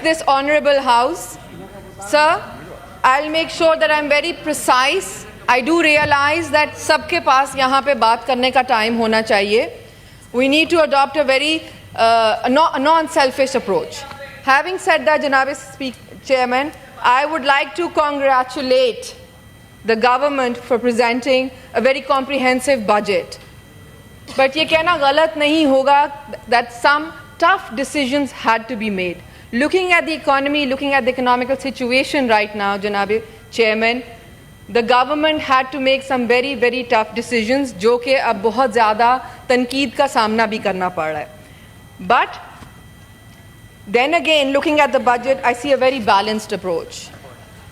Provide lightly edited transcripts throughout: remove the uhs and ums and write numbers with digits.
this honorable house. Sir, I'll make sure that I'm very precise. I do realize that sabke paas yahan pe baat karne ka time hona chahiye. We need to adopt a very non-selfish approach. Having said that, Janab Chairman, I would like to congratulate the government for presenting a very comprehensive budget. But ye kehna galat nahi hoga that some tough decisions had to be made. Looking at the economy, looking at the economical situation right now, Janab Chairman, the government had to make some very, very tough decisions, jo ke ab bahut zyada tanqeed ka saamna bhi karna pad raha hai. But then again, looking at the budget, I see a very balanced approach.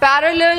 parallel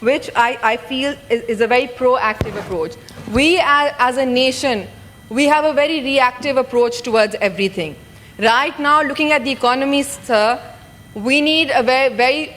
which I feel is a very proactive approach. We as a nation, we have a very reactive approach towards everything. Right now, looking at the economy, sir, we need a very, very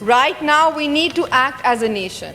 right now we need to act as a nation.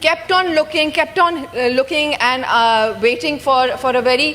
Kept on looking and waiting for a very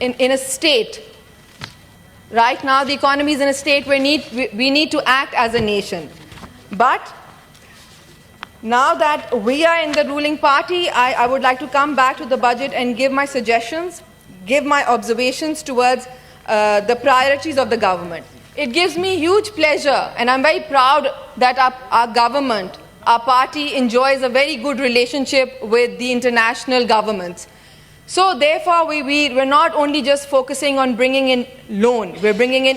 in a state. Right now the economy is in a state where we need to act as a nation. But now that we are in the ruling party, I would like to come back to the budget and give my suggestions, give my observations towards the priorities of the government. It gives me huge pleasure, and I'm very proud that our government, our party enjoys a very good relationship with the international governments. So therefore, we're not only just focusing on bringing in loan, we're bringing in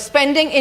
spending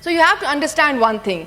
So you have to understand one thing.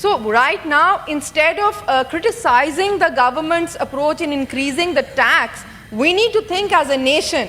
So right now, instead of criticizing the government's approach in increasing the tax, we need to think as a nation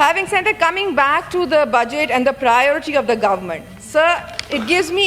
Having said that, coming back to the budget and the priority of the government, sir, it gives me,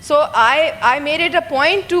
so I made it a point to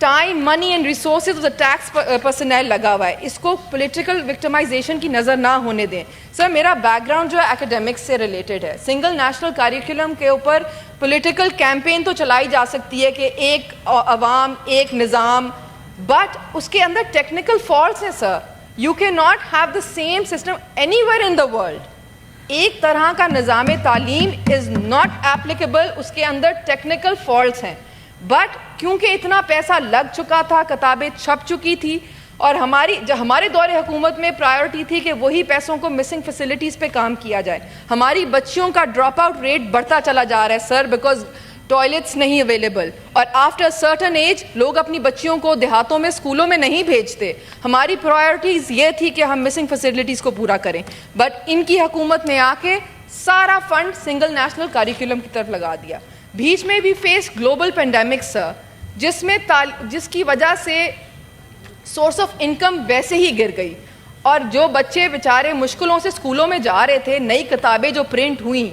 time, money and resources of the tax personal لگا ہوا ہے. اس کو political victimization کی نظر نہ ہونے دیں. سر میرا بیک گراؤنڈ جو ہے ایکیڈیمکس سے ریلیٹڈ ہے. سنگل نیشنل کریکولم کے اوپر پولیٹیکل کیمپین تو چلائی جا سکتی ہے کہ ایک عوام ایک نظام, بٹ اس کے اندر ٹیکنیکل فالٹس ہیں sir. You can not have the same system anywhere in the world. ایک طرح کا نظام تعلیم از ناٹ ایپلیکیبل, اس کے اندر ٹیکنیکل فالٹس ہیں. بٹ کیونکہ اتنا پیسہ لگ چکا تھا, کتابیں چھپ چکی تھی, اور ہمارے دور حکومت میں پرائیورٹی تھی کہ وہی پیسوں کو مسنگ فیسلٹیز پہ کام کیا جائے. ہماری بچیوں کا ڈراپ آؤٹ ریٹ بڑھتا چلا جا رہا ہے سر, بیکاز ٹوائلٹس نہیں اویلیبل, اور آفٹر سرٹن ایج لوگ اپنی بچیوں کو دیہاتوں میں اسکولوں میں نہیں بھیجتے. ہماری پرائیورٹیز یہ تھی کہ ہم مسنگ فیسلٹیز کو پورا کریں, بٹ ان کی حکومت میں آ کے سارا فنڈ سنگل نیشنل کریکولم کی طرف لگا دیا. بیچ میں بھی فیس گلوبل پینڈیمک سر, جس کی وجہ سے سورس آف انکم ویسے ہی گر گئی, اور جو بچے بیچارے مشکلوں سے اسکولوں میں جا رہے تھے, نئی کتابیں جو پرنٹ ہوئیں,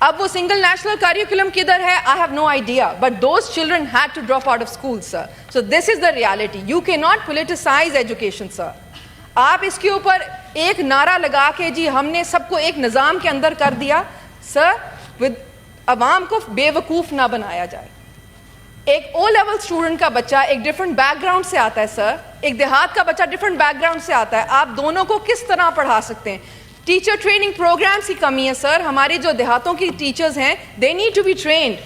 اب وہ سنگل نیشنل کریکولم کدھر ہے, I have no idea, but those children had to drop out of school sir. So this is the reality. You کی ناٹ پولیٹیسائز ایجوکیشن سر. آپ اس کے اوپر ایک نعرہ لگا کے جی ہم نے سب کو ایک نظام کے اندر کر دیا سر, عوام کو بے وقوف نہ بنایا جائے. ایک او لیول اسٹوڈنٹ کا بچہ ایک ڈفرینٹ بیک گراؤنڈ سے آتا ہے سر, ایک دیہات کا بچہ ڈفرینٹ بیک گراؤنڈ سے آتا ہے. آپ دونوں کو کس طرح پڑھا سکتے ہیں؟ ٹیچر ٹریننگ پروگرامس کی کمی ہے سر. ہماری جو دیہاتوں کی ٹیچرز ہیں they need to be trained.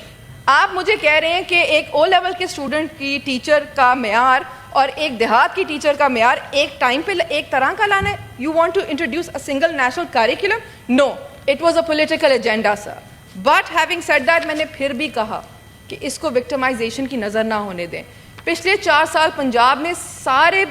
آپ مجھے کہہ رہے ہیں کہ ایک او لیول کے اسٹوڈنٹ کی ٹیچر کا معیار اور ایک دیہات کی ٹیچر کا معیار ایک ٹائم پہ ایک طرح کا لانا ہے. You want to introduce a single national curriculum? No, it was a political agenda sir. But having said that, میں نے پھر بھی کہا کہ اس کو وکٹمائزیشن کی نظر نہ ہونے دیں. پچھلے 4 سال پنجاب میں سارے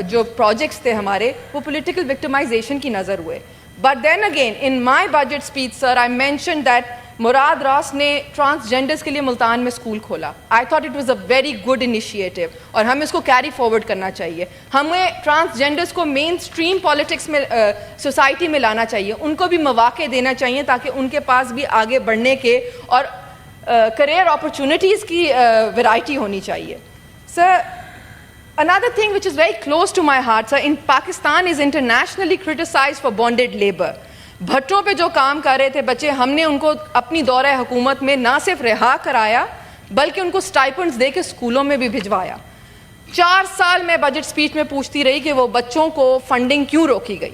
جو پروجیکٹس تھے ہمارے, وہ پولیٹیکل وکٹمائزیشن کی نظر ہوئے. But then again in my budget speech sir I mention that Murad Raas نے ٹرانسجینڈرس کے لیے ملتان میں اسکول کھولا. I thought it was a very good initiative, اور ہمیں اس کو کیری فارورڈ کرنا چاہیے. ہمیں ٹرانسجینڈرس کو مین اسٹریم پالیٹکس میں سوسائٹی میں لانا چاہیے, ان کو بھی مواقع دینا چاہیے تاکہ ان کے پاس بھی آگے بڑھنے کے اور کریئر اپرچونیٹیز کی ویرائٹی ہونی چاہیے. سر another thing which is very close to my heart sir, in Pakistan is internationally criticized for bonded labor. بھٹوں پہ جو کام کر رہے تھے بچے, ہم نے ان کو اپنی دورہ حکومت میں نہ صرف رہا کرایا بلکہ ان کو اسٹائپنڈز دے کے اسکولوں میں بھی بھجوایا. 4 سال میں بجٹ اسپیچ میں پوچھتی رہی کہ وہ بچوں کو فنڈنگ کیوں روکی گئی,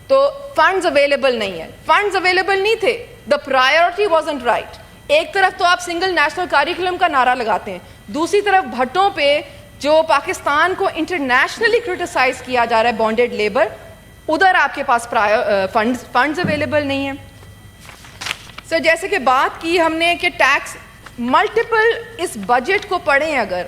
تو فنڈز اویلیبل نہیں ہیں. فنڈز اویلیبل نہیں تھے, دا پرائیورٹی وازنٹ رائٹ. ایک طرف تو آپ سنگل نیشنل کریکولم کا نعرہ لگاتے ہیں, دوسری طرف بھٹوں پہ جو پاکستان کو انٹرنیشنلی کرٹیسائز کیا جا رہا ہے بانڈیڈ لیبر, ادھر آپ کے پاس فنڈز اویلیبل نہیں ہیں. سر جیسے کہ بات کی ہم نے کہ ٹیکس ملٹیپل, اس بجٹ کو پڑھیں اگر,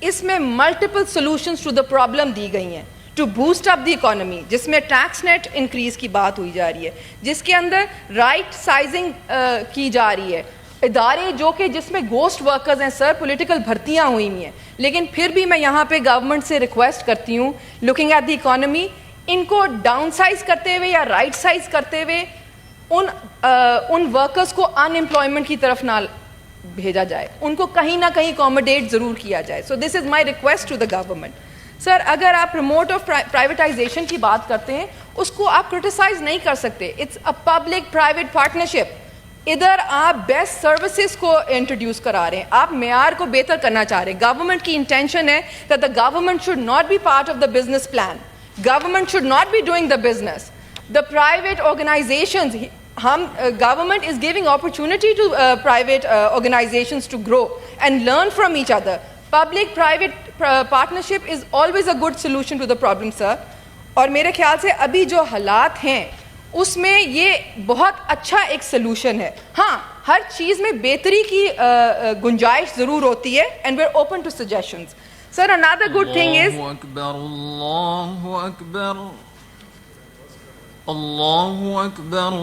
اس میں multiple solutions to the problem دی گئی ہیں to boost up the economy, جس میں ٹیکس نیٹ انکریز کی بات ہوئی جا رہی ہے, جس کے اندر رائٹ سائزنگ کی جا رہی ہے. ادارے جو کہ جس میں گوسٹ ورکرز ہیں سر, پولیٹیکل بھرتیاں ہوئی ہیں, لیکن پھر بھی میں یہاں پہ گورنمنٹ سے ریکویسٹ کرتی ہوں, لوکنگ ایٹ دی اکانومی, ان کو ڈاؤن سائز کرتے ہوئے یا رائٹ سائز کرتے ہوئے ان ورکرز کو ان امپلائمنٹ کی طرف نہ بھیجا جائے, ان کو کہیں نہ کہیں اکوموڈیٹ ضرور کیا جائے. So this is my request to the government. Sir اگر آپ پروموٹ آف پرائیویٹائزیشن کی بات کرتے ہیں, اس کو آپ کرٹیسائز نہیں کر سکتے. It's a public private partnership. ادھر آپ بیسٹ سروسز کو انٹروڈیوس کرا رہے ہیں, آپ معیار کو بہتر کرنا چاہ رہے ہیں. گورنمنٹ کی انٹینشن ہے that the government should not be part of the business plan. Government should not be doing the business. The private organizations, government is giving opportunity to private organizations to grow and learn from each other. Public-private partnership is always a good solution to the problem, sir. اور میرے خیال سے ابھی جو حالات ہیں اس میں یہ بہت اچھا ایک سلوشن ہے. ہاں ہر چیز میں بہتری کی گنجائش ضرور ہوتی ہے, and we are open to suggestions. Sir another good thing is اللہ اکبر اللہ اکبر اللہ اکبر.